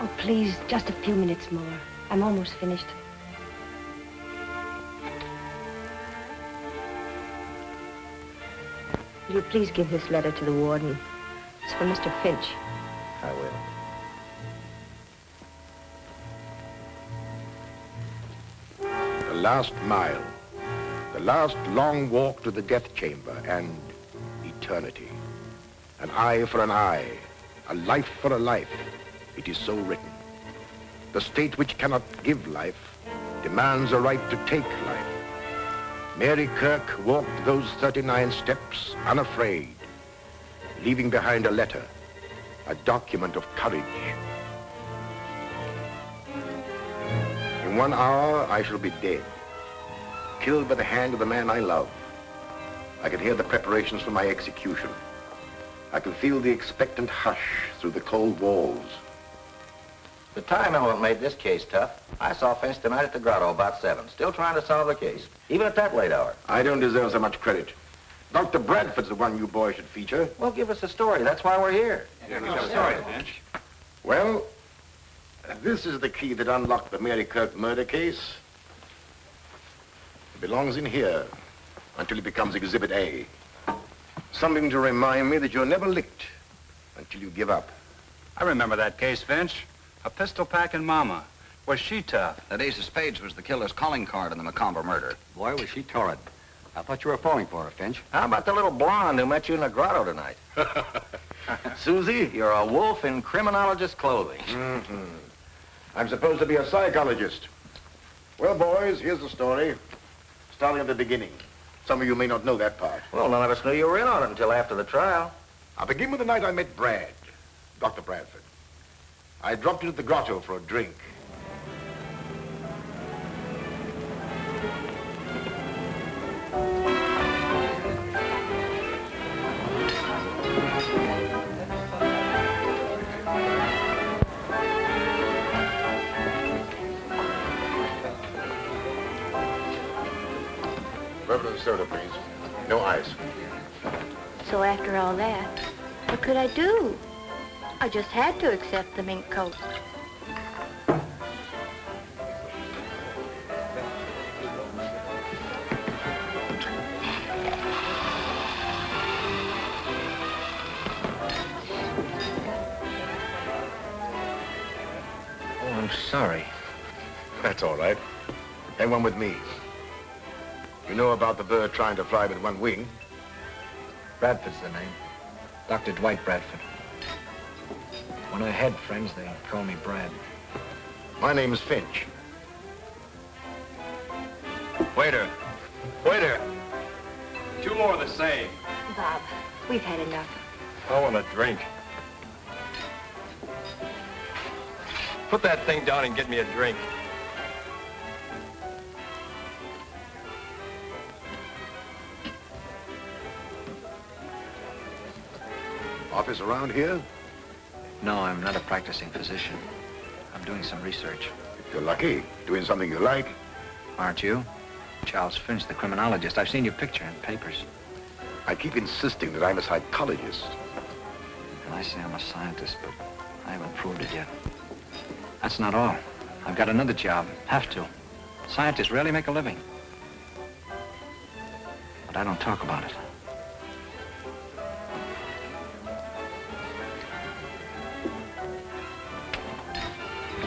Oh, please, just a few minutes more. I'm almost finished. Will you please give this letter to the warden? It's from Mr. Finch. I will. The last mile. The last long walk to the death chamber and eternity. An eye for an eye. A life for a life. It is so written. The state which cannot give life demands a right to take life. Mary Kirk walked those 39 steps unafraid, leaving behind a letter, a document of courage. In 1 hour, I shall be dead, killed by the hand of the man I love. I can hear the preparations for my execution. I can feel the expectant hush through the cold walls. The time element made this case tough. I saw Finch tonight at the grotto about 7, still trying to solve the case, even at that late hour. I don't deserve so much credit. Dr. Bradford's the one you boys should feature. Well, give us a story. That's why we're here. Sorry, Finch. Well, this is the key that unlocked the Mary Kirk murder case. It belongs in here until it becomes Exhibit A. Something to remind me that you're never licked until you give up. I remember that case, Finch. A pistol packing mama. Was she tough? That ace of spades was the killer's calling card in the macabre murder. Boy, was she torrid. I thought you were falling for her, Finch. How about the little blonde who met you in the grotto tonight? Susie, you're a wolf in criminologist clothing. Mm-hmm. I'm supposed to be a psychologist. Well, boys, here's the story. Starting at the beginning. Some of you may not know that part. Well, none of us knew you were in on it until after the trial. I'll begin with the night I met Brad, Dr. Bradford. I dropped into the grotto for a drink. Bourbon and soda, please. No ice. So after all that, what could I do? I just had to accept the mink coat. Oh, I'm sorry. That's all right. Have one with me. You know about the bird trying to fly with one wing? Bradford's the name. Dr. Dwight Bradford. When I had friends, they called me Brad. My name is Finch. Waiter. Waiter. 2 more of the same. Bob, we've had enough. I want a drink. Put that thing down and get me a drink. Office around here? No, I'm not a practicing physician. I'm doing some research. You're lucky. Doing something you like. Aren't you? Charles Finch, the criminologist. I've seen your picture in papers. I keep insisting that I'm a psychologist. And I say I'm a scientist, but I haven't proved it yet. That's not all. I've got another job. Have to. Scientists rarely make a living. But I don't talk about it.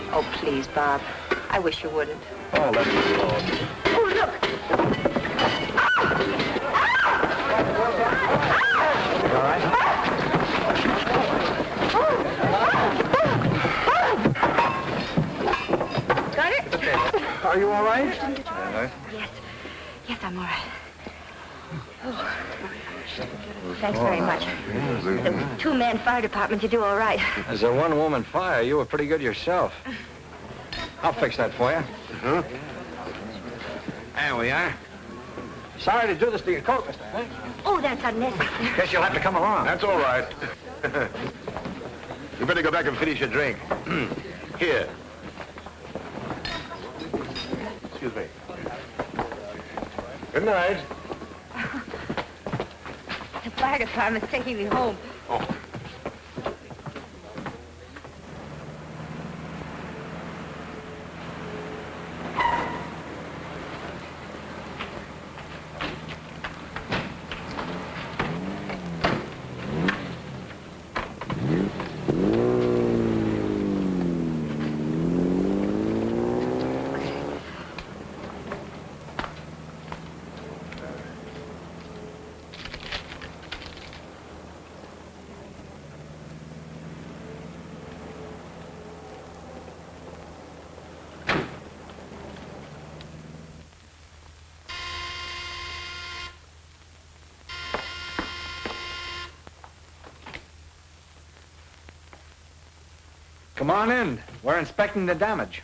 Oh, please, Bob. I wish you wouldn't. Oh, let me alone. Oh, look! All right? Got it? Are you all right? Yes. Yes, I'm all right. Oh. Thanks very much. The 2-man fire department, you do all right. As a one-woman fire, you were pretty good yourself. I'll fix that for you. Huh? There we are. Sorry to do this to your coat, Mr. Finch. Oh, that's unnecessary. Guess you'll have to come along. That's all right. You better go back and finish your drink. Here. Excuse me. Good night. The fire department's taking me home. Oh. Come on in. We're inspecting the damage.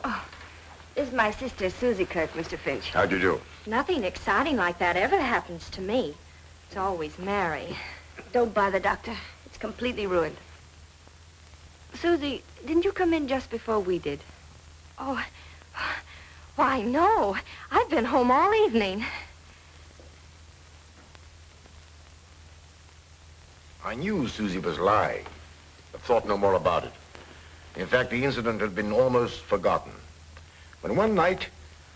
Oh, this is my sister, Susie Kirk, Mr. Finch. How'd you do? Nothing exciting like that ever happens to me. It's always Mary. Don't bother, Doctor. It's completely ruined. Susie, didn't you come in just before we did? Oh, why, no. I've been home all evening. I knew Susie was lying, but thought no more about it. In fact, the incident had been almost forgotten. When one night,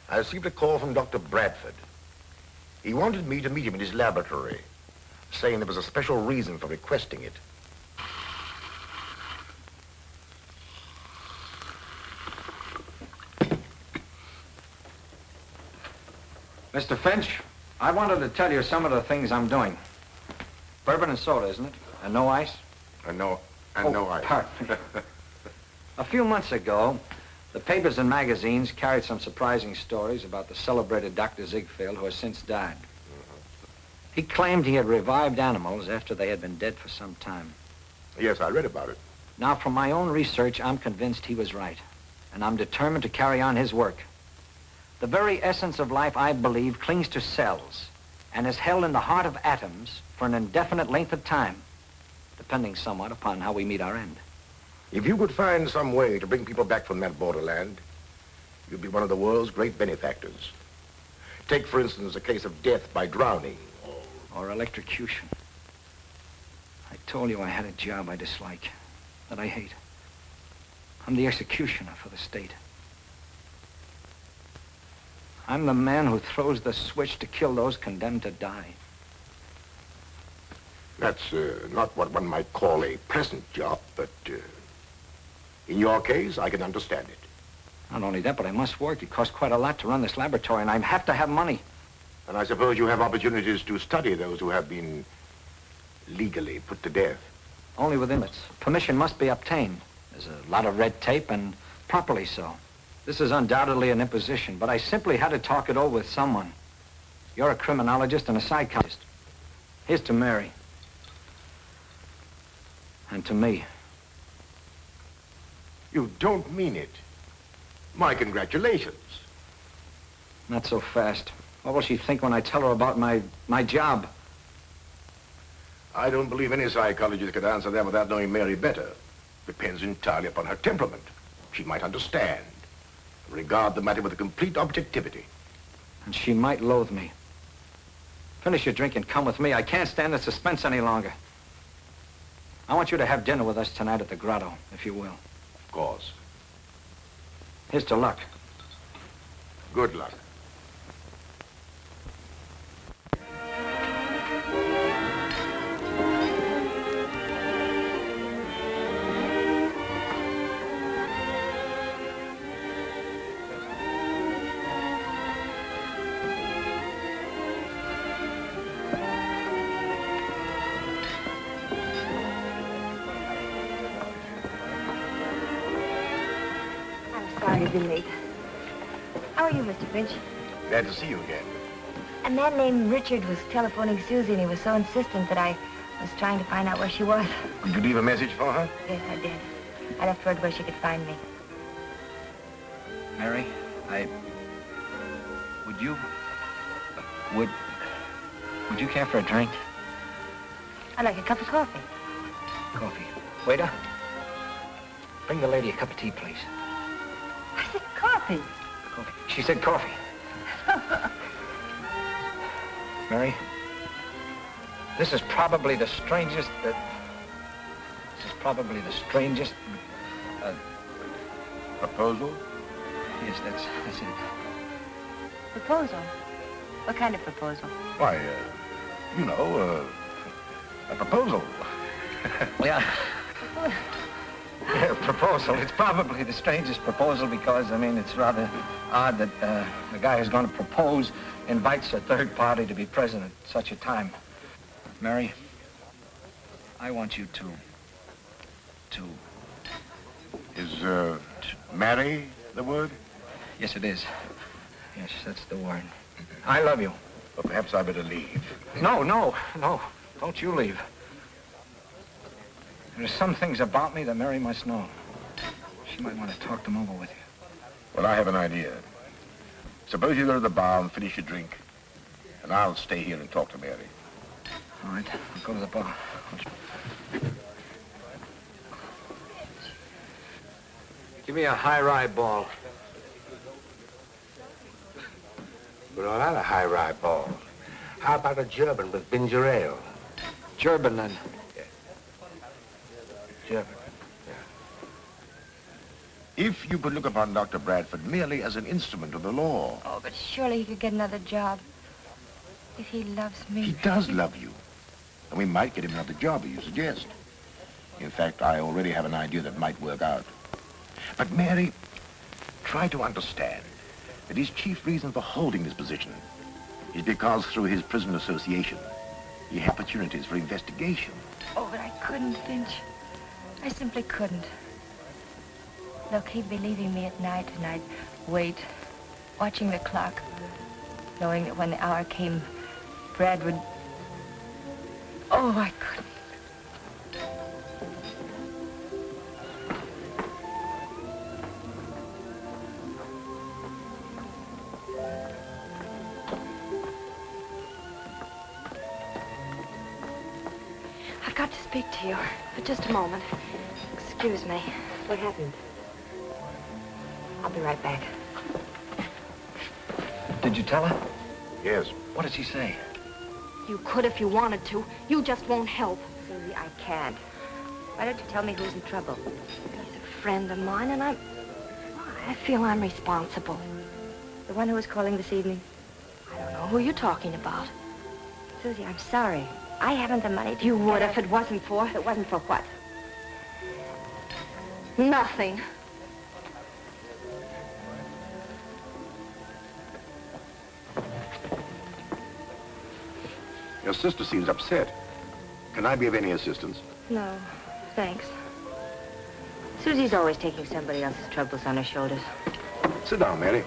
I received a call from Dr. Bradford. He wanted me to meet him in his laboratory, saying there was a special reason for requesting it. Mr. Finch, I wanted to tell you some of the things I'm doing. Bourbon and soda, isn't it? And no ice? No ice. Pardon me. A few months ago, the papers and magazines carried some surprising stories about the celebrated Dr. Ziegfeld, who has since died. He claimed he had revived animals after they had been dead for some time. Yes, I read about it. Now, from my own research, I'm convinced he was right, and I'm determined to carry on his work. The very essence of life, I believe, clings to cells and is held in the heart of atoms for an indefinite length of time, depending somewhat upon how we meet our end. If you could find some way to bring people back from that borderland, you'd be one of the world's great benefactors. Take, for instance, a case of death by drowning. Or electrocution. I told you I had a job I dislike, that I hate. I'm the executioner for the state. I'm the man who throws the switch to kill those condemned to die. That's not what one might call a pleasant job, but in your case, I can understand it. Not only that, but I must work. It costs quite a lot to run this laboratory, and I have to have money. And I suppose you have opportunities to study those who have been legally put to death. Only with limits. Permission must be obtained. There's a lot of red tape, and properly so. This is undoubtedly an imposition, but I simply had to talk it over with someone. You're a criminologist and a psychologist. Here's to Mary. And to me. You don't mean it. My congratulations. Not so fast. What will she think when I tell her about my job? I don't believe any psychologist could answer that without knowing Mary better. Depends entirely upon her temperament. She might understand. Regard the matter with a complete objectivity. And she might loathe me. Finish your drink and come with me. I can't stand the suspense any longer. I want you to have dinner with us tonight at the Grotto, if you will. Of course. Here's to luck. Good luck. Sorry to be late. How are you, Mr. Finch? Glad to see you again. A man named Richard was telephoning Susie, and he was so insistent that I was trying to find out where she was. Did you leave a message for her? Yes, I did. I left word where she could find me. Mary, would you care for a drink? I'd like a cup of coffee. Coffee. Waiter, bring the lady a cup of tea, please. I said coffee. Coffee. She said coffee. Mary, this is probably the strangest Proposal? Yes, that's it. Proposal? What kind of proposal? Why, a proposal. Yeah. Yeah, proposal. It's probably the strangest proposal because, it's rather odd that the guy who's going to propose invites a third party to be present at such a time. Mary, I want you to... Is, marry the word? Yes, it is. Yes, that's the word. I love you. Well, perhaps I better leave. No. Don't you leave. There are some things about me that Mary must know. She might want to talk them over with you. Well, I have an idea. Suppose you go to the bar and finish your drink, and I'll stay here and talk to Mary. All right, I'll go to the bar. Give me a high rye ball. We're all out of high rye balls. How about a German with ginger ale? German, then. German. If you could look upon Dr. Bradford merely as an instrument of the law. Oh, but surely he could get another job. If he loves me. He does love you. And we might get him another job, as you suggest. In fact, I already have an idea that might work out. But, Mary, try to understand that his chief reason for holding this position is because through his prison association, he had opportunities for investigation. Oh, but I couldn't, Finch. I simply couldn't. Look, he'd be leaving me at night, and I'd wait, watching the clock, knowing that when the hour came, Brad would... Oh, I couldn't. I've got to speak to you for just a moment. Excuse me. What happened? I'll be right back. Did you tell her? Yes. What did she say? You could if you wanted to. You just won't help. Susie, I can't. Why don't you tell me who's in trouble? He's a friend of mine, and I feel I'm responsible. The one who was calling this evening? I don't know who you're talking about. Susie, I'm sorry. I haven't the money to... You would if it wasn't for... If it wasn't for what? Nothing. Your sister seems upset. Can I be of any assistance? No, thanks. Susie's always taking somebody else's troubles on her shoulders. Sit down, Mary.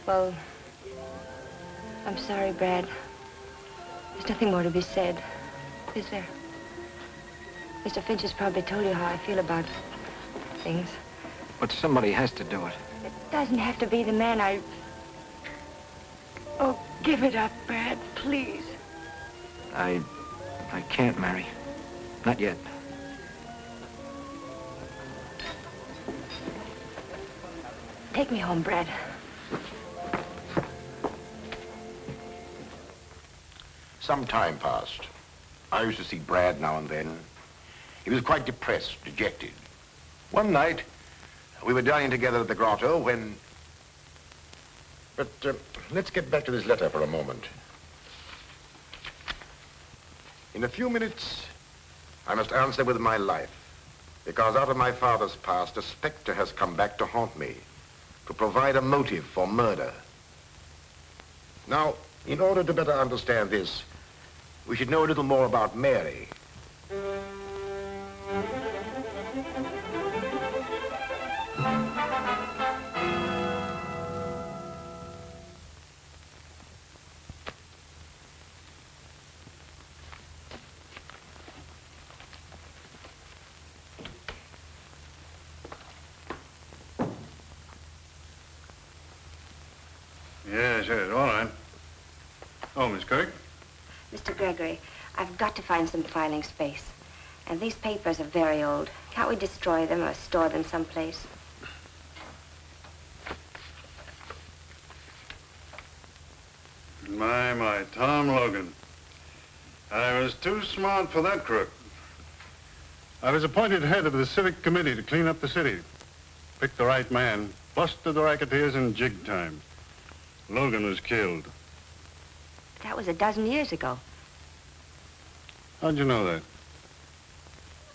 Well, I'm sorry, Brad. There's nothing more to be said, is there? Mr. Finch has probably told you how I feel about things. But somebody has to do it. It doesn't have to be the man I... Oh, give it up, Brad, please. I can't, Mary. Not yet. Take me home, Brad. Some time passed. I used to see Brad now and then. He was quite depressed, dejected. One night, we were dining together at the grotto when... But let's get back to this letter for a moment. In a few minutes, I must answer with my life, because out of my father's past, a specter has come back to haunt me, to provide a motive for murder. Now, in order to better understand this, we should know a little more about Mary. Yes, all right. Oh, Miss Kirk? Mr. Gregory, I've got to find some filing space. And these papers are very old. Can't we destroy them or store them someplace? My, Tom Logan. I was too smart for that crook. I was appointed head of the civic committee to clean up the city. Picked the right man, busted the racketeers in jig time. Logan was killed. That was a dozen years ago. How'd you know that?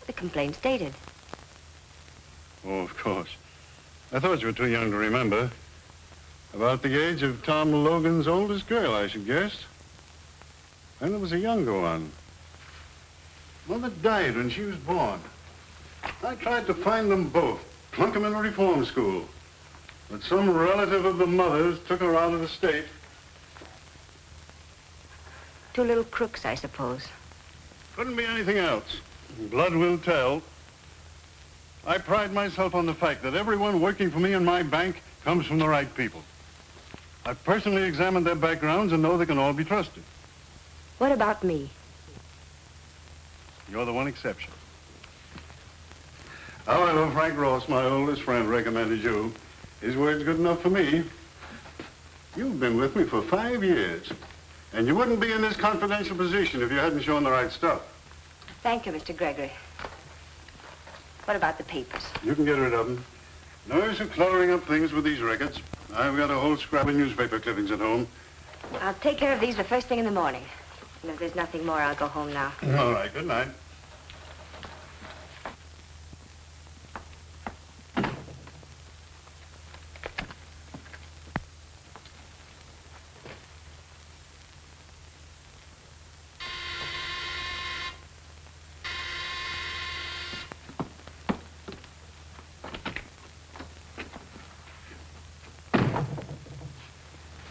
The complaint's dated. Oh, of course. I thought you were too young to remember. About the age of Tom Logan's oldest girl, I should guess. And there was a younger one. Mother died when she was born. I tried to find them both, plunk them in a reform school. But some relative of the mother's took her out of the state. Two little crooks, I suppose. Couldn't be anything else. Blood will tell. I pride myself on the fact that everyone working for me in my bank comes from the right people. I've personally examined their backgrounds and know they can all be trusted. What about me? You're the one exception. However, Frank Ross, my oldest friend, recommended you. His word's good enough for me. You've been with me for 5 years, and you wouldn't be in this confidential position if you hadn't shown the right stuff. Thank you, Mr. Gregory. What about the papers? You can get rid of them. No use of cluttering up things with these records. I've got a whole scrap of newspaper clippings at home. I'll take care of these the first thing in the morning. And if there's nothing more, I'll go home now. All right, good night.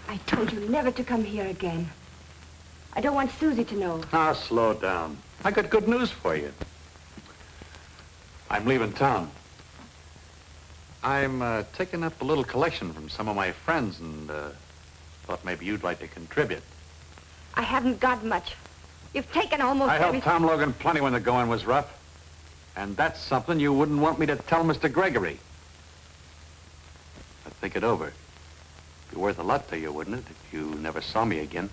I told you never to come here again. I don't want Susie to know. Now, slow down. I got good news for you. I'm leaving town. I'm taking up a little collection from some of my friends and thought maybe you'd like to contribute. I haven't got much. You've taken almost I helped everything. Tom Logan plenty when the going was rough. And that's something you wouldn't want me to tell Mr. Gregory. But think it over. It'd be worth a lot to you, wouldn't it, if you never saw me again?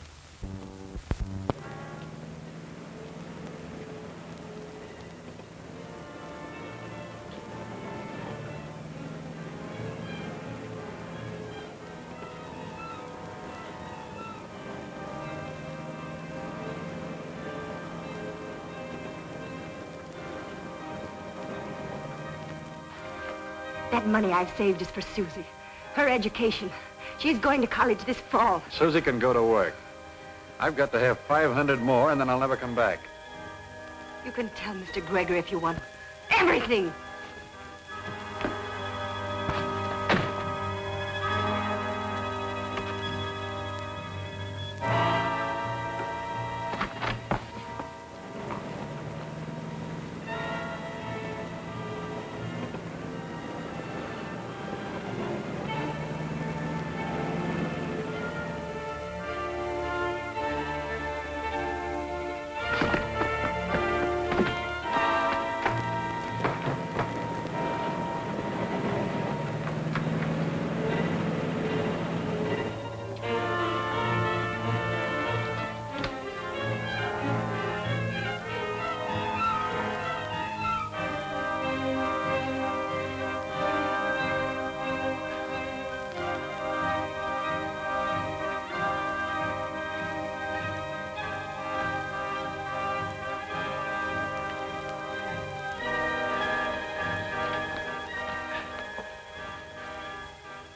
That money I've saved is for Susie. Her education. She's going to college this fall. Susie can go to work. I've got to have 500 more, and then I'll never come back. You can tell Mr. Gregory if you want. Everything!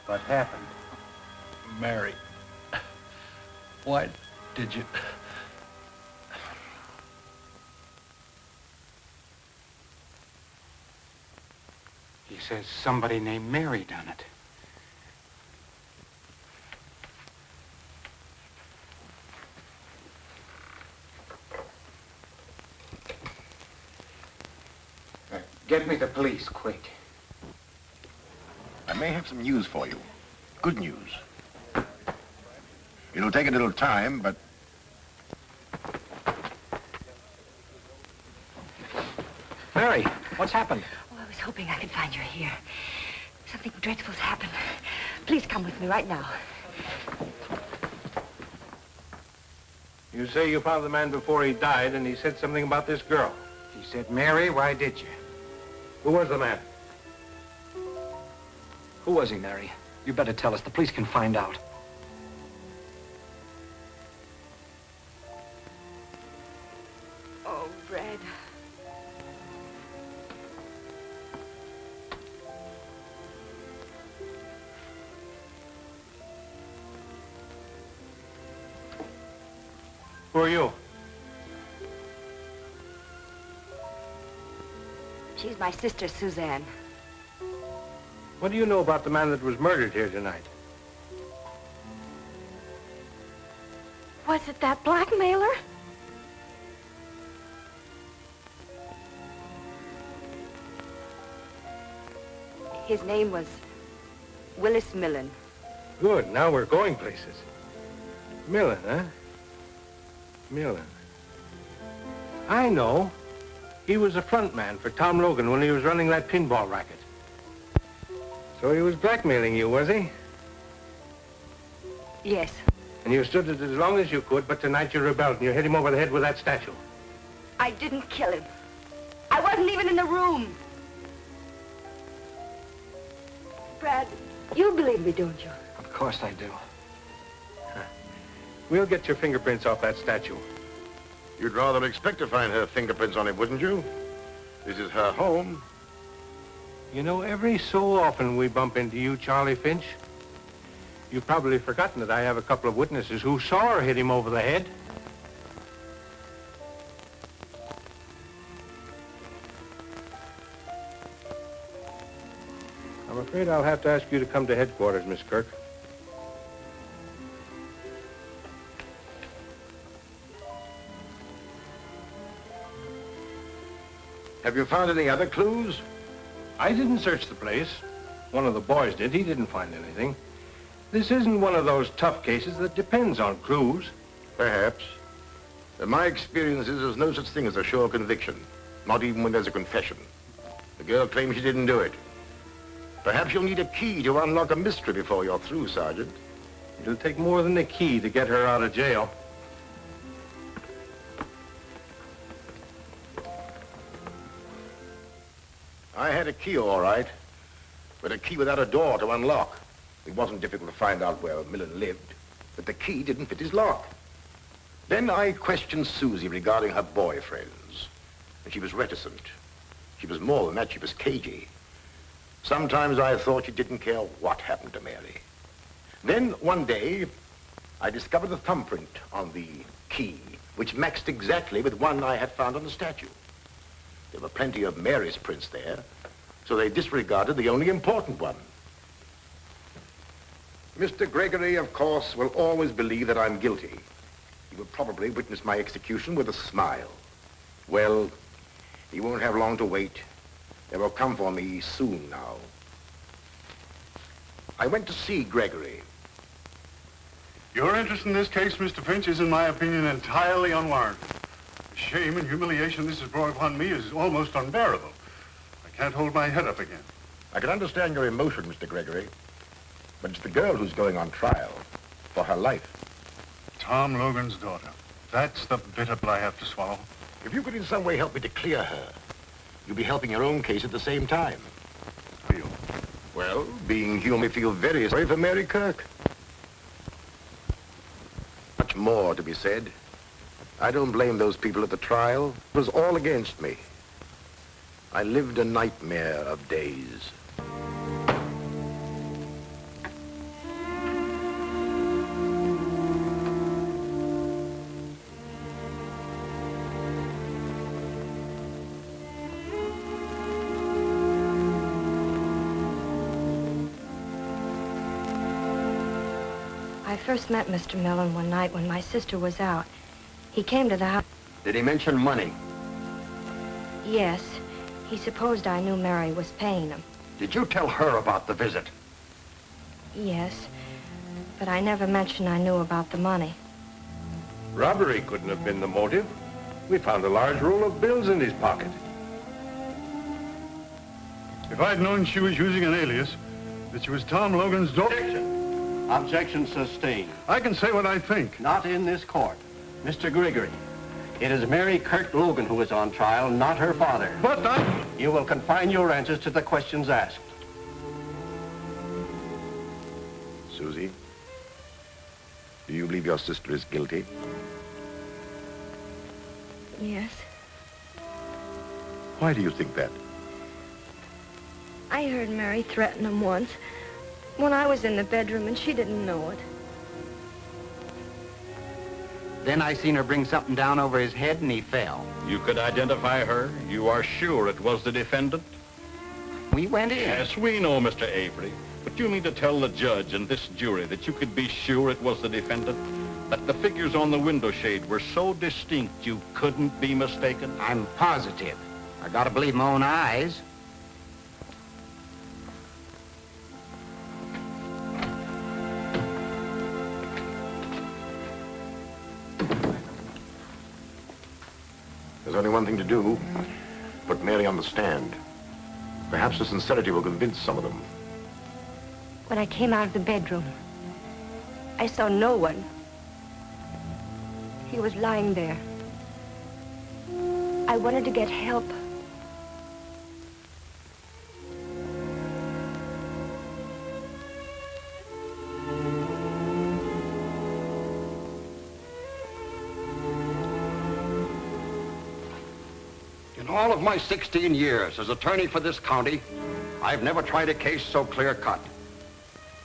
What happened? Mary, why did you... He says somebody named Mary done it. Get me the police, quick. I may have some news for you. Good news. It'll take a little time, but... Mary, what's happened? Oh, I was hoping I could find you here. Something dreadful's happened. Please come with me right now. You say you found the man before he died, and he said something about this girl. He said, Mary, why did you? Who was the man? Who was he, Mary? You better tell us. The police can find out. Oh, Red. Who are you? She's my sister, Suzanne. What do you know about the man that was murdered here tonight? Was it that blackmailer? His name was Willis Millen. Good, now we're going places. Millen, huh? Millen. I know. He was a front man for Tom Logan when he was running that pinball racket. So he was blackmailing you, was he? Yes. And you stood it as long as you could, but tonight you rebelled and you hit him over the head with that statue. I didn't kill him. I wasn't even in the room. Brad, you believe me, don't you? Of course I do. We'll get your fingerprints off that statue. You'd rather expect to find her fingerprints on it, wouldn't you? This is her home. You know, every so often we bump into you, Charlie Finch. You've probably forgotten that I have a couple of witnesses who saw her hit him over the head. I'm afraid I'll have to ask you to come to headquarters, Miss Kirk. Have you found any other clues? I didn't search the place. One of the boys did. He didn't find anything. This isn't one of those tough cases that depends on clues. Perhaps. In my experience is there's no such thing as a sure conviction, not even when there's a confession. The girl claims she didn't do it. Perhaps you'll need a key to unlock a mystery before you're through, Sergeant. It'll take more than a key to get her out of jail. I had a key, all right, but a key without a door to unlock. It wasn't difficult to find out where Millen lived, but the key didn't fit his lock. Then I questioned Susie regarding her boyfriends, and she was reticent. She was more than that, she was cagey. Sometimes I thought she didn't care what happened to Mary. Then one day, I discovered a thumbprint on the key, which matched exactly with one I had found on the statue. There were plenty of Mary's prints there, so they disregarded the only important one. Mr. Gregory, of course, will always believe that I'm guilty. He will probably witness my execution with a smile. Well, he won't have long to wait. They will come for me soon now. I went to see Gregory. Your interest in this case, Mr. Finch, is, in my opinion, entirely unwarranted. The shame and humiliation this has brought upon me is almost unbearable. I can't hold my head up again. I can understand your emotion, Mr. Gregory, but it's the girl who's going on trial for her life. Tom Logan's daughter. That's the bitter pill I have to swallow. If you could in some way help me to clear her, you'll be helping your own case at the same time. Feel? Well, being human, I feel very sorry for Mary Kirk. Much more to be said. I don't blame those people at the trial. It was all against me. I lived a nightmare of days. I first met Mr. Millen one night when my sister was out. He came to the house. Did he mention money? Yes. He supposed I knew Mary was paying him. Did you tell her about the visit? Yes. But I never mentioned I knew about the money. Robbery couldn't have been the motive. We found a large roll of bills in his pocket. If I'd known she was using an alias, that she was Tom Logan's daughter... Objection sustained. I can say what I think. Not in this court. Mr. Gregory, it is Mary Kirk Logan who is on trial, not her father. But I... You will confine your answers to the questions asked. Susie, do you believe your sister is guilty? Yes. Why do you think that? I heard Mary threaten him once when I was in the bedroom and she didn't know it. Then I seen her bring something down over his head and he fell. You could identify her? You are sure it was the defendant? We went in. Yes, we know, Mr. Avery. But you mean to tell the judge and this jury that you could be sure it was the defendant? That the figures on the window shade were so distinct you couldn't be mistaken? I'm positive. I gotta believe my own eyes. only one thing to do. Put Mary on the stand. Perhaps her sincerity will convince some of them. When I came out of the bedroom, I saw no one. He was lying there. I wanted to get help. In all of my 16 years as attorney for this county, I've never tried a case so clear-cut.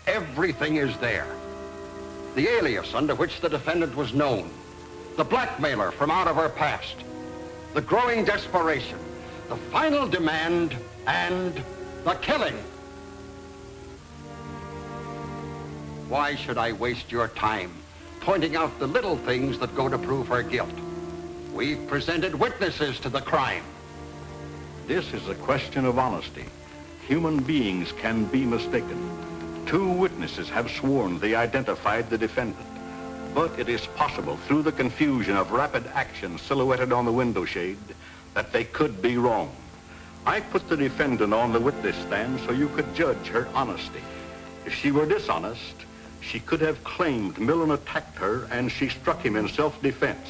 Everything is there. The alias under which the defendant was known, the blackmailer from out of her past, the growing desperation, the final demand, and the killing. Why should I waste your time pointing out the little things that go to prove her guilt? We've presented witnesses to the crime. This is a question of honesty. Human beings can be mistaken. 2 witnesses have sworn they identified the defendant. But it is possible, through the confusion of rapid action silhouetted on the window shade, that they could be wrong. I put the defendant on the witness stand so you could judge her honesty. If she were dishonest, she could have claimed Millen attacked her and she struck him in self-defense.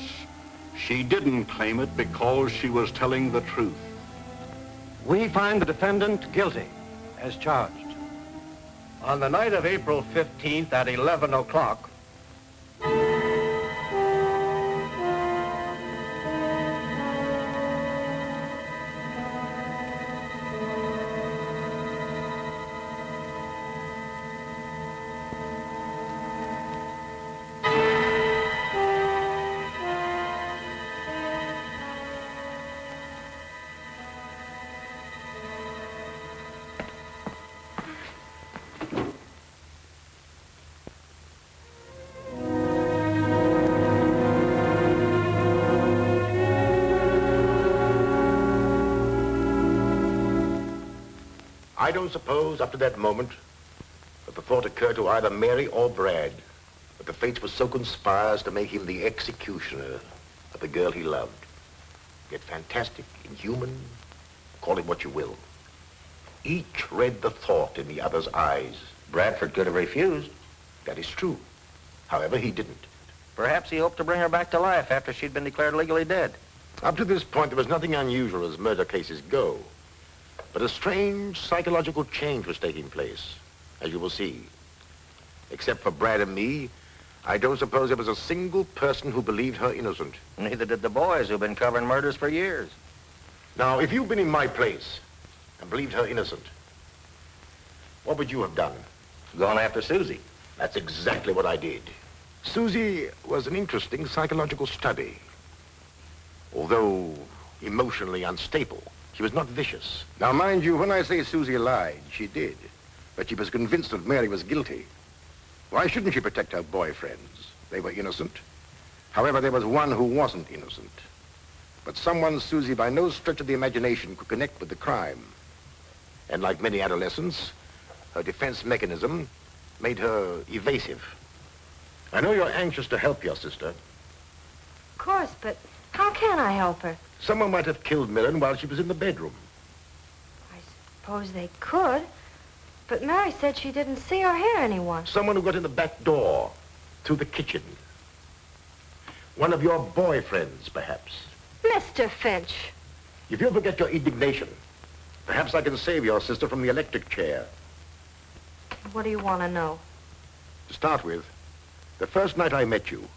She didn't claim it because she was telling the truth. We find the defendant guilty, as charged. On the night of April 15th at 11 o'clock, I don't suppose up to that moment that the thought occurred to either Mary or Brad that the fates were so conspired to make him the executioner of the girl he loved. Yet fantastic, inhuman, call it what you will. Each read the thought in the other's eyes. Bradford could have refused. That is true. However, he didn't. Perhaps he hoped to bring her back to life after she'd been declared legally dead. Up to this point, there was nothing unusual as murder cases go. But a strange psychological change was taking place, as you will see. Except for Brad and me, I don't suppose there was a single person who believed her innocent. Neither did the boys who've been covering murders for years. Now, if you'd been in my place and believed her innocent, what would you have done? Gone after Susie. That's exactly what I did. Susie was an interesting psychological study. Although emotionally unstable, she was not vicious. Now, mind you, when I say Susie lied, she did. But she was convinced that Mary was guilty. Why shouldn't she protect her boyfriends? They were innocent. However, there was one who wasn't innocent. But someone Susie, by no stretch of the imagination, could connect with the crime. And like many adolescents, her defense mechanism made her evasive. I know you're anxious to help your sister. Of course, but how can I help her? Someone might have killed Millen while she was in the bedroom. I suppose they could, but Mary said she didn't see or hear anyone. Someone who got in the back door, through the kitchen. One of your boyfriends, perhaps. Mr. Finch. If you'll forget your indignation, perhaps I can save your sister from the electric chair. What do you want to know? To start with, the first night I met you,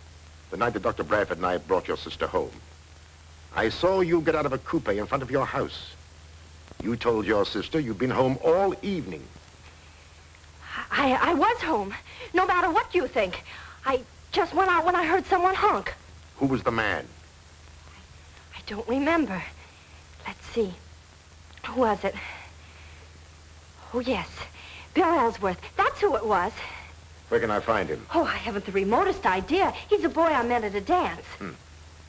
the night that Dr. Bradford and I brought your sister home, I saw you get out of a coupe in front of your house. You told your sister you'd been home all evening. I was home, no matter what you think. I just went out when I heard someone honk. Who was the man? I don't remember. Let's see. Who was it? Oh, yes. Bill Ellsworth. That's who it was. Where can I find him? Oh, I haven't the remotest idea. He's a boy I met at a dance.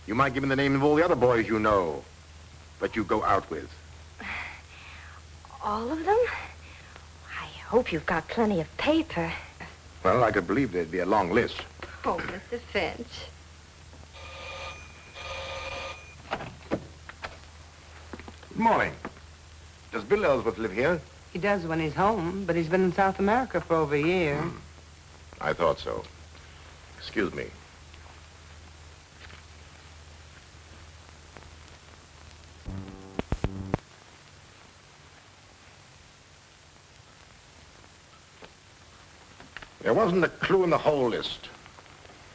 You might give him the name of all the other boys you know, that you go out with. All of them? I hope you've got plenty of paper. Well, I could believe there'd be a long list. Oh, Mr. Finch. morning. Does Bill Ellsworth live here? He does when he's home, but he's been in South America for over a year. I thought so. Excuse me. There wasn't a clue in the whole list.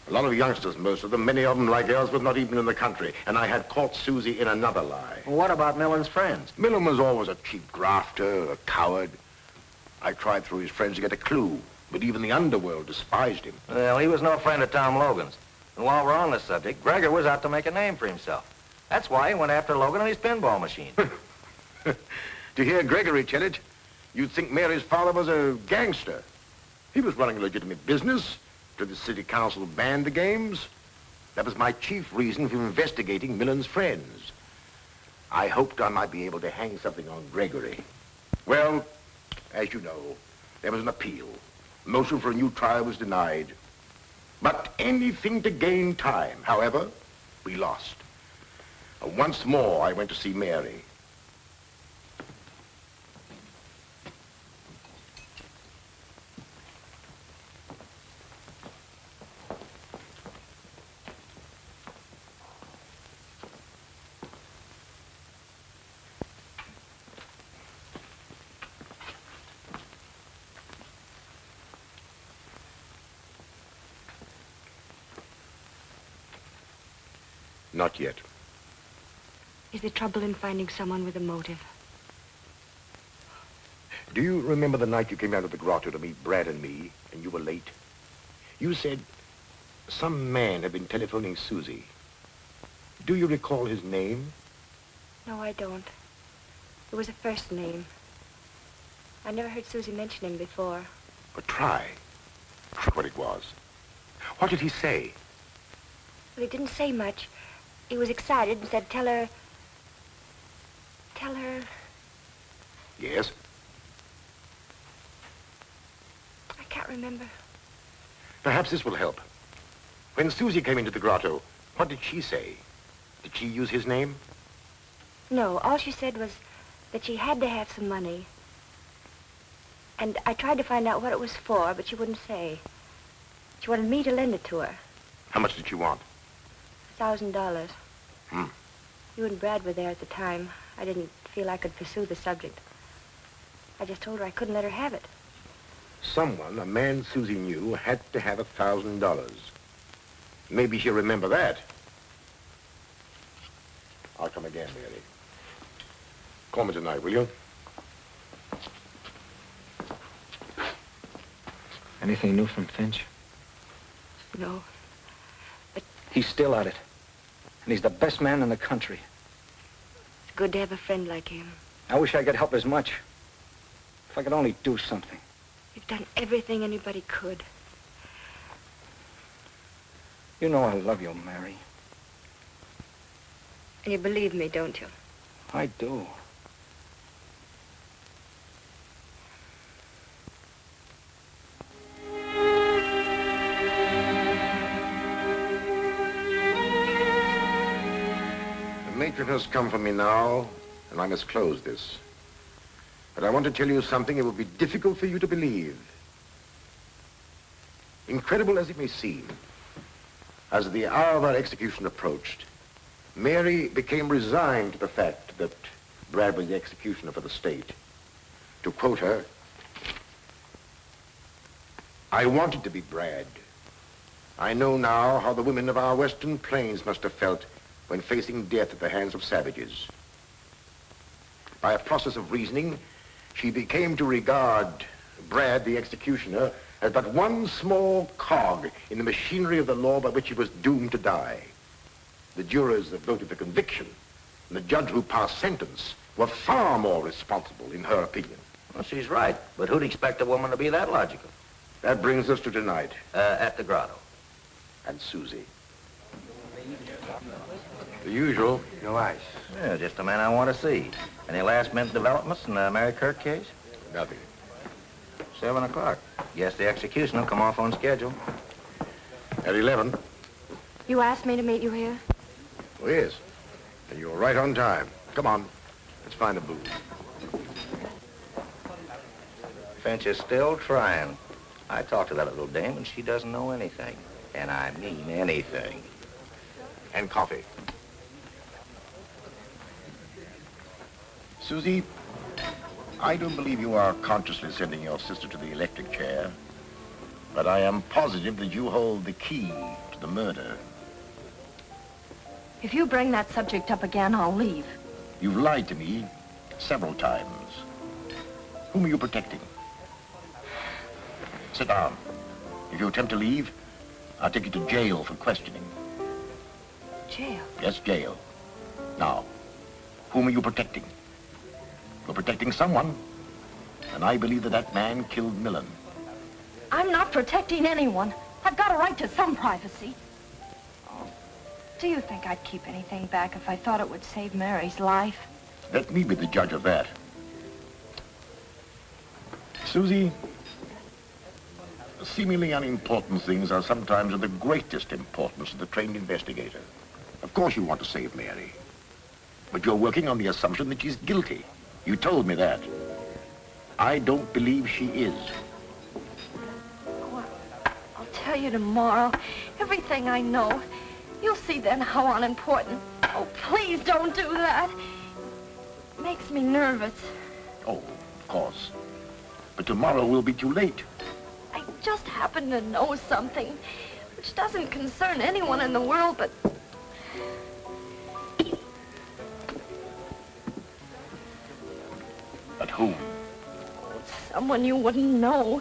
A lot of youngsters, most of them, many of them like Ellsworth, not even in the country. And I had caught Susie in another lie. Well, what about Millen's friends? Millen was always a cheap grafter, a coward. I tried through his friends to get a clue, but even the underworld despised him. Well, he was no friend of Tom Logan's. And while we're on this subject, Gregor was out to make a name for himself. That's why he went after Logan and his pinball machine. To hear Gregory tell it, you'd think Mary's father was a gangster. He was running a legitimate business till the city council banned the games. That was my chief reason for investigating Millen's friends. I hoped I might be able to hang something on Gregory. Well, as you know, there was an appeal. Motion for a new trial was denied. But anything to gain time. However, we lost. And once more, I went to see Mary. Not yet. Is there trouble in finding someone with a motive? Do you remember the night you came out of the grotto to meet Brad and me, and you were late? You said some man had been telephoning Susie. Do you recall his name? No, I don't. It was a first name. I never heard Susie mention him before. But try. Try what it was. What did he say? Well, he didn't say much. He was excited and said, tell her... Yes? I can't remember. Perhaps this will help. When Susie came into the grotto, what did she say? Did she use his name? No, all she said was that she had to have some money. And I tried to find out what it was for, but she wouldn't say. She wanted me to lend it to her. How much did she want? $1,000. Hmm. You and Brad were there at the time. I didn't feel I could pursue the subject. I just told her I couldn't let her have it. Someone, a man Susie knew, had to have $1,000. Maybe she'll remember that. I'll come again, Mary. Call me tonight, will you? Anything new from Finch? No. He's still at it. And he's the best man in the country. It's good to have a friend like him. I wish I could help as much. If I could only do something. You've done everything anybody could. You know I love you, Mary. And you believe me, don't you? I do. The matron has come for me now, and I must close this. But I want to tell you something it will be difficult for you to believe. Incredible as it may seem, as the hour of our execution approached, Mary became resigned to the fact that Brad was the executioner for the state. To quote her, "I wanted to be Brad. I know now how the women of our western plains must have felt when facing death at the hands of savages." By a process of reasoning, she became to regard Brad, the executioner, as but one small cog in the machinery of the law by which he was doomed to die. The jurors that voted for conviction and the judge who passed sentence were far more responsible, in her opinion. Well, she's right, but who'd expect a woman to be that logical? That brings us to tonight. At the grotto. And Susie. The usual, no ice. Yeah, just the man I want to see. Any last-minute developments in the Mary Kirk case? Nothing. 7 o'clock. Guess the execution will come off on schedule. At 11. You asked me to meet you here? Oh, yes. And you're right on time. Come on. Let's find a booth. Finch is still trying. I talked to that little dame, and she doesn't know anything. And I mean anything. And coffee. Susie, I don't believe you are consciously sending your sister to the electric chair, but I am positive that you hold the key to the murder. If you bring that subject up again, I'll leave. You've lied to me several times. Whom are you protecting? Sit down. If you attempt to leave, I'll take you to jail for questioning. Jail? Yes, jail. Now, whom are you protecting? You're protecting someone, and I believe that that man killed Millen. I'm not protecting anyone. I've got a right to some privacy. Oh, do you think I'd keep anything back if I thought it would save Mary's life? Let me be the judge of that. Susie, seemingly unimportant things are sometimes of the greatest importance to the trained investigator. Of course you want to save Mary, but you're working on the assumption that she's guilty. You told me that. I don't believe she is. Oh, I'll tell you tomorrow everything I know. You'll see then how unimportant. Oh, please don't do that. It makes me nervous. Oh, of course. But tomorrow will be too late. I just happen to know something which doesn't concern anyone in the world but... But whom? Someone you wouldn't know.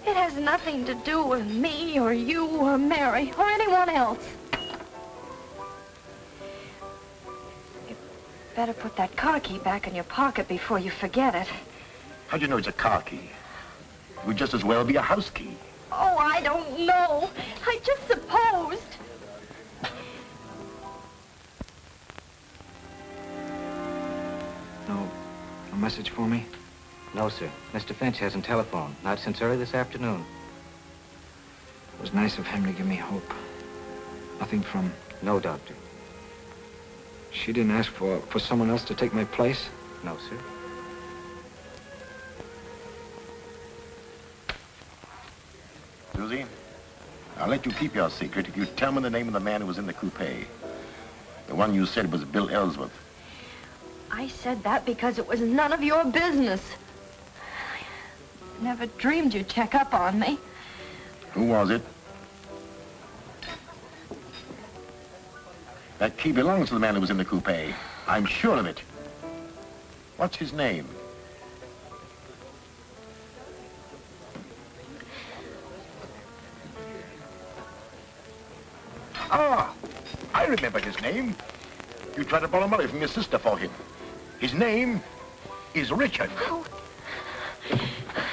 It has nothing to do with me or you or Mary or anyone else. You better put that car key back in your pocket before you forget it. How do you know it's a car key? It would just as well be a house key. Oh, I don't know. I just supposed. No message for me? No, sir. Mr. Finch hasn't telephoned. Not since early this afternoon. It was nice of him to give me hope. Nothing from... No, Doctor. She didn't ask for someone else to take my place? No, sir. Susie, I'll let you keep your secret if you tell me the name of the man who was in the coupe. The one you said was Bill Ellsworth. I said that because it was none of your business. I never dreamed you'd check up on me. Who was it? That key belongs to the man who was in the coupe. I'm sure of it. What's his name? Ah, I remember his name. You tried to borrow money from your sister for him. His name is Richard. Oh.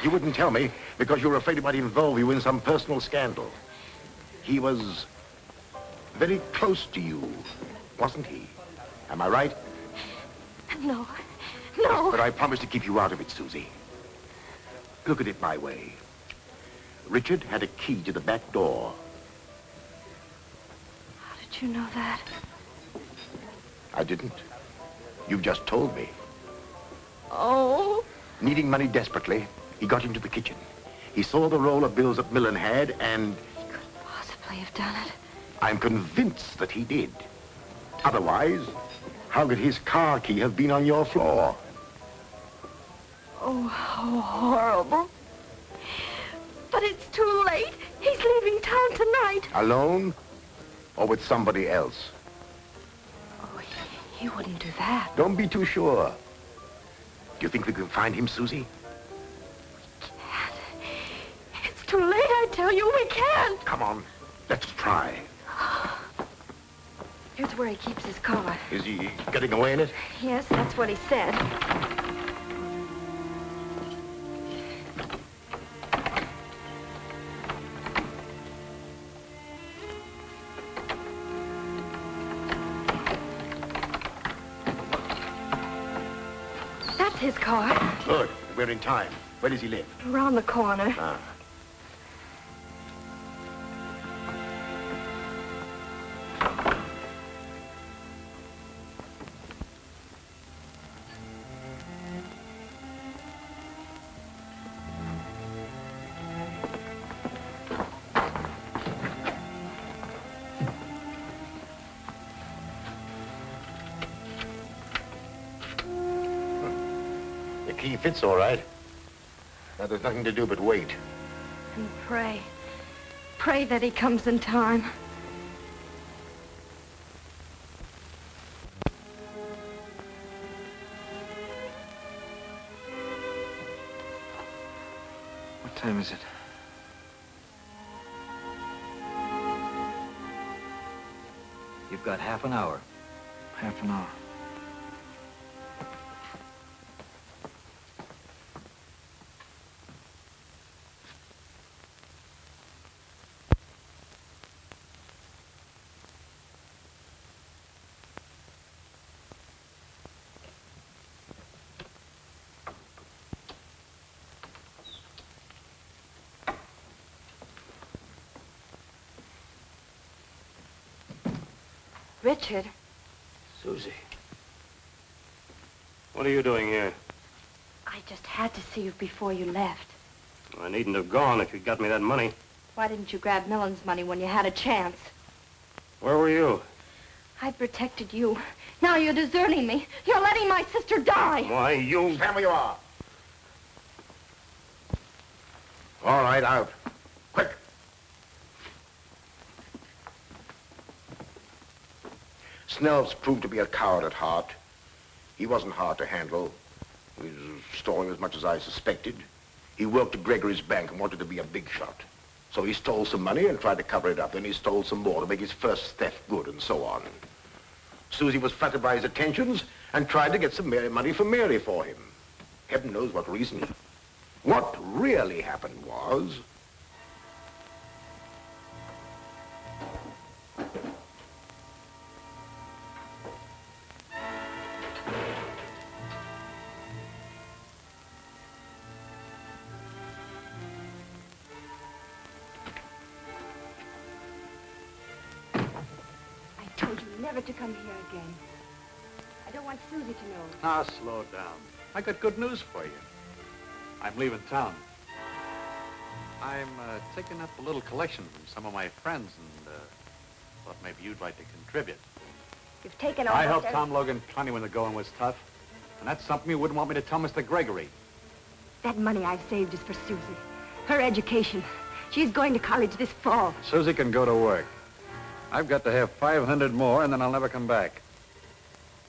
You wouldn't tell me because you were afraid he might involve you in some personal scandal. He was very close to you, wasn't he? Am I right? No. No. But I promised to keep you out of it, Susie. Look at it my way. Richard had a key to the back door. How did you know that? I didn't. You've just told me. Oh. Needing money desperately, he got into the kitchen. He saw the roll of bills that Millen had, and... He couldn't possibly have done it. I'm convinced that he did. Otherwise, how could his car key have been on your floor? Oh, how horrible. But it's too late. He's leaving town tonight. Alone? Or with somebody else? Oh, he wouldn't do that. Don't be too sure. Do you think we can find him, Susie? We can't. It's too late, I tell you. We can't. Come on. Let's try. Here's where he keeps his car. Is he getting away in it? Yes, that's what he said. That's his car. Good. We're in time. Where does he live? Around the corner. Ah. he fits all right. Now, there's nothing to do but wait. And pray. Pray that he comes in time. What time is it? You've got half an hour. Half an hour. Richard. Susie. What are you doing here? I just had to see you before you left. I needn't have gone if you'd got me that money. Why didn't you grab Millen's money when you had a chance? Where were you? I protected you. Now you're deserting me. You're letting my sister die. Why, you... Stand where you are. All right, out. Quick. Snell's proved to be a coward at heart. He wasn't hard to handle. He was stalling as much as I suspected. He worked at Gregory's bank and wanted to be a big shot. So he stole some money and tried to cover it up. Then he stole some more to make his first theft good, and so on. Susie was flattered by his attentions and tried to get some money from Mary for him. Heaven knows what reason. What really happened was... I told you never to come here again. I don't want Susie to know. Now, slow down. I got good news for you. I'm leaving town. I'm taking up a little collection from some of my friends and thought maybe you'd like to contribute. You've taken I almost helped every- Tom Logan plenty when the going was tough. And that's something you wouldn't want me to tell Mr. Gregory. That money I've saved is for Susie. Her education. She's going to college this fall. Susie can go to work. I've got to have 500 more, and then I'll never come back.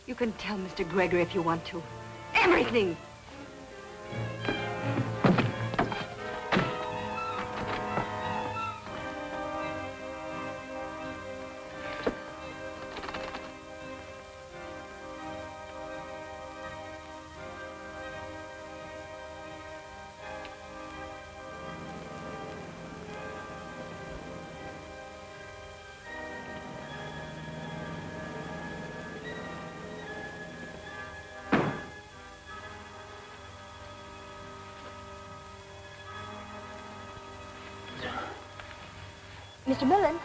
You can tell Mr. Gregory if you want to. Everything! Mr. Millen?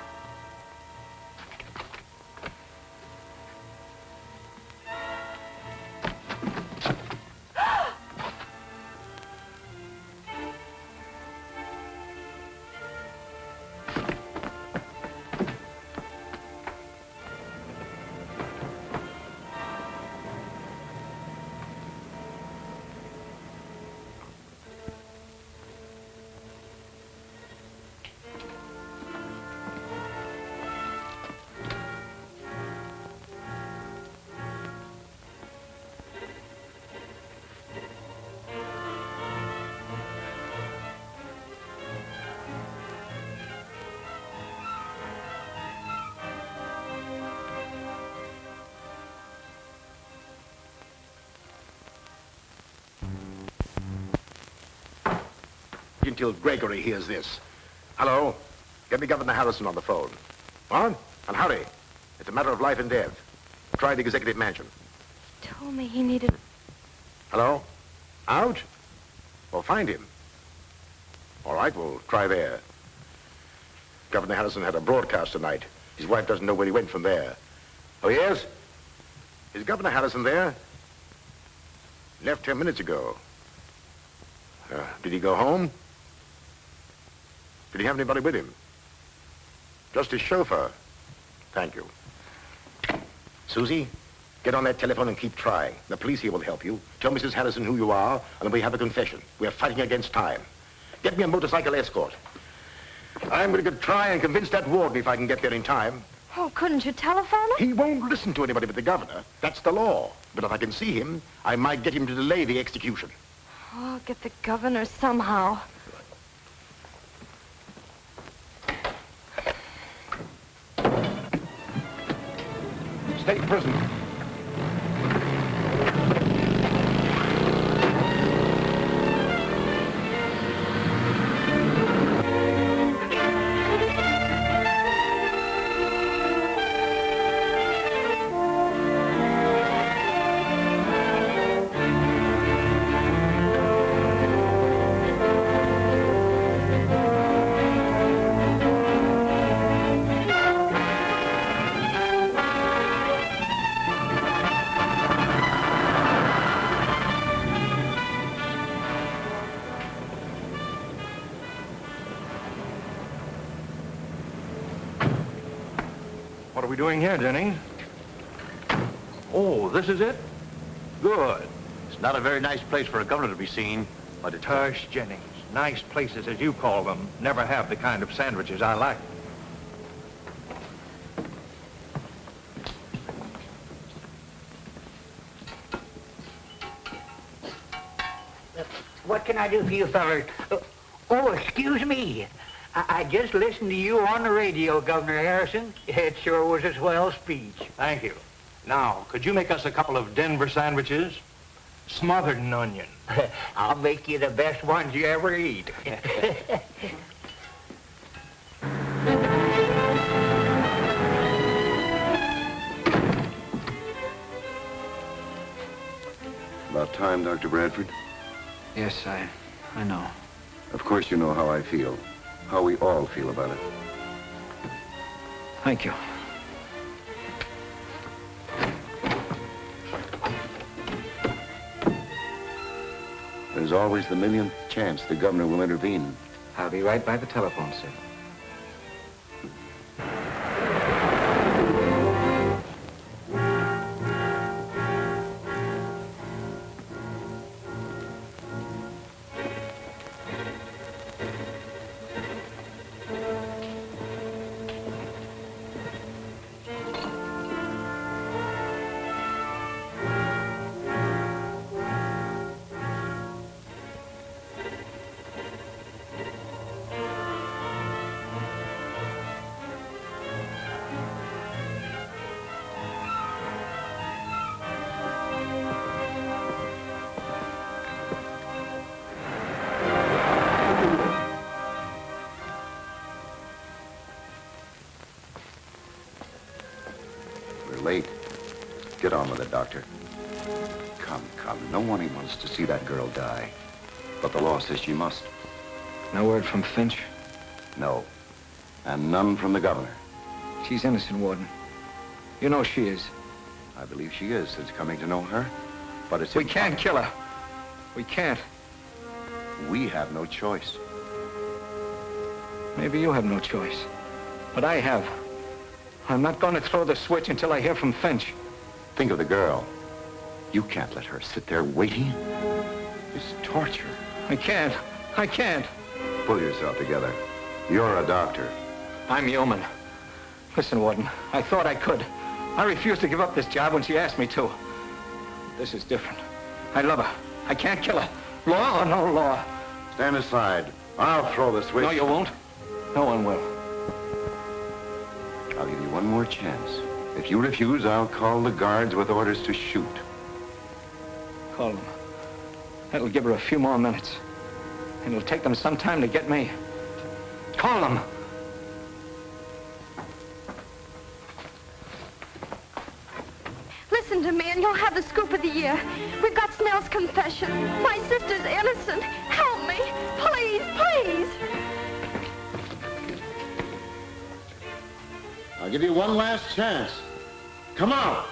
Until Gregory hears this. Hello? Get me Governor Harrison on the phone. What? And hurry. It's a matter of life and death. Try the executive mansion. He told me he needed... Hello? Out? Well, find him. All right, we'll try there. Governor Harrison had a broadcast tonight. His wife doesn't know where he went from there. Oh, yes? Is Governor Harrison there? Left 10 minutes ago. Did he go home? Did he have anybody with him? Just his chauffeur. Thank you. Susie, Get on that telephone and keep trying. The police here will help you. Tell Mrs. Harrison who you are, and we have a confession. We're fighting against time. Get me a motorcycle escort. I'm going to try and convince that warden if I can get there in time. Oh, couldn't you telephone him? He won't listen to anybody but the governor. That's the law. But if I can see him, I might get him to delay the execution. Oh, I'll get the governor somehow. State prison. What are we doing here, Jennings? Oh, this is it? Good. It's not a very nice place for a governor to be seen, but it's... Tush, Jennings. Nice places, as you call them, never have the kind of sandwiches I like. What can I do for you fellas? Oh, excuse me. I just listened to you on the radio, Governor Harrison. It sure was a swell speech. Thank you. Now, could you make us a couple of Denver sandwiches? Smothered in onion. I'll make you the best ones you ever eat. About time, Dr. Bradford. Yes, I know. Of course you know how I feel. How we all feel about it. Thank you. There's always the millionth chance the governor will intervene. I'll be right by the telephone, sir. Late. Get on with it, Doctor. Come. No one wants to see that girl die. But the law says she must. No word from Finch? No. And none from the governor. She's innocent, Warden. You know she is. I believe she is, since coming to know her. But it's... We can't kill her. We can't. We have no choice. Maybe you have no choice. But I have. I'm not going to throw the switch until I hear from Finch. Think of the girl. You can't let her sit there waiting. It's torture. I can't. Pull yourself together. You're a doctor. I'm human. Listen, Warden, I thought I could. I refused to give up this job when she asked me to. This is different. I love her. I can't kill her. Law or no law. Stand aside. I'll throw the switch. No, you won't. No one will. I'll give you one more chance. If you refuse, I'll call the guards with orders to shoot. Call them. That'll give her a few more minutes. And it'll take them some time to get me. Call them. Listen to me and you'll have the scoop of the year. We've got Snell's confession. My sister's innocent. Help me. Please, please. I'll give you one last chance. Come on.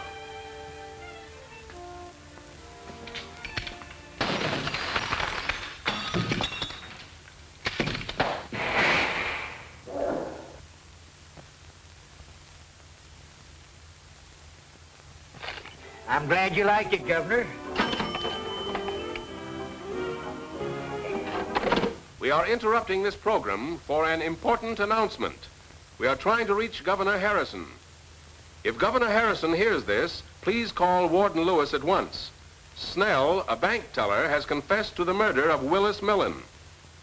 I'm glad you like it, Governor. We are interrupting this program for an important announcement. We are trying to reach Governor Harrison. If Governor Harrison hears this, please call Warden Lewis at once. Snell, a bank teller, has confessed to the murder of Willis Millen.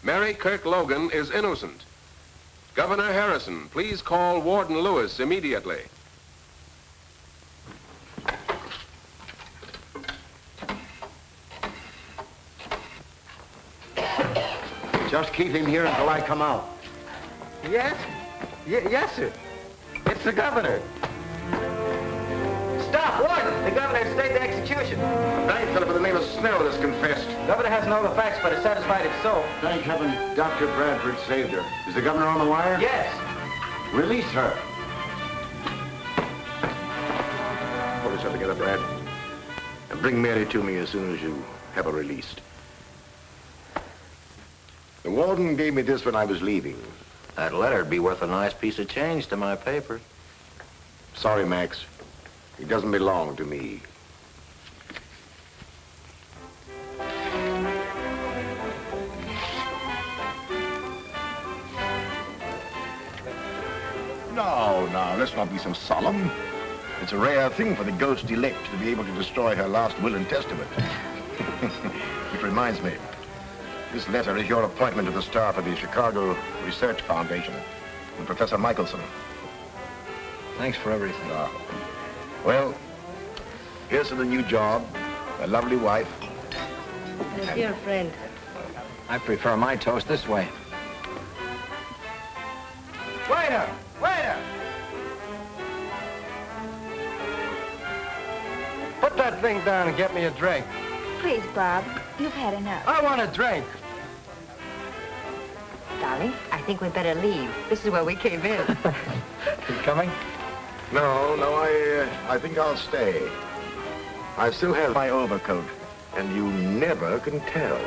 Mary Kirk Logan is innocent. Governor Harrison, please call Warden Lewis immediately. Just keep him here until I come out. Yes? Yes, sir. It's the governor. Stop, Warden! The governor has stayed the execution. A bank teller by the name of Snell has confessed. The governor hasn't all the facts, but is satisfied it's so. Thank heaven Dr. Bradford saved her. Is the governor on the wire? Yes. Release her. Pull yourself together, Brad. And bring Mary to me as soon as you have her released. The warden gave me this when I was leaving. That letter'd be worth a nice piece of change to my paper. Sorry, Max. It doesn't belong to me. No, let's not be so solemn. It's a rare thing for the ghost elect to be able to destroy her last will and testament. Which reminds me, this letter is your appointment to the staff of the Chicago Research Foundation and Professor Michelson. Thanks for everything. Well, here's to the new job, a lovely wife. My dear friend. I prefer my toast this way. Waiter! Waiter! Put that thing down and get me a drink. Please, Bob, you've had enough. I want a drink. Darling, I think we'd better leave. This is where we came in. You coming? No, I think I'll stay. I still have my overcoat, and you never can tell.